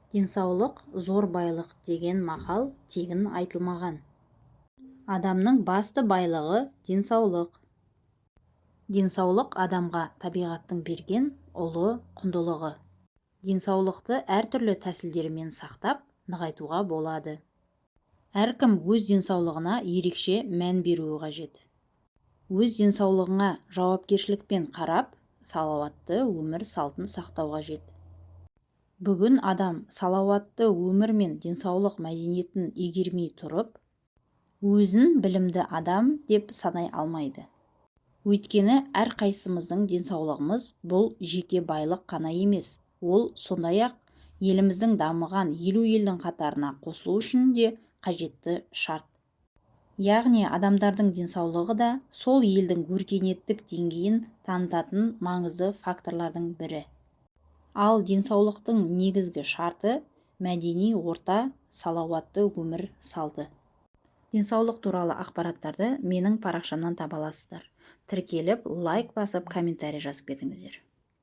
Денсаулық зор байлық деген мақал тегін айтылмаған. Адамның басты байлығы денсаулық. Денсаулық адамға табиғаттың берген ұлы құндылығы. Денсаулықты әртүрлі тәсілдермен сақтап, нығайтуға болады. Әркім өз денсаулығына ерекше мән беруі қажет. Өз денсаулығыңа жауапкершілікпен қарап, салауатты өмір салтын сақтау қажет. Бүгін адам салауатты өмір мен денсаулық мәдениетін игермей тұрып, өзін білімді адам деп санай алмайды. Өйткені әрқайсымыздың денсаулығымыз бұл жеке байлық қана емес, ол сондай-ақ еліміздің дамыған 50 елдің қатарына қосылу үшін де қажетті шарт. Яғни адамдардың денсаулығы да сол елдің өркениеттік деңгейін танытатын маңызды факторлардың бірі. Ал денсаулықтың негізгі шарты мәдени орта, салауатты өмір салты. Денсаулық туралы ақпараттарды менің парақшамнан таба аласыздар. Тіркеліп, лайк басып, комментарий жазып кетіңіздер.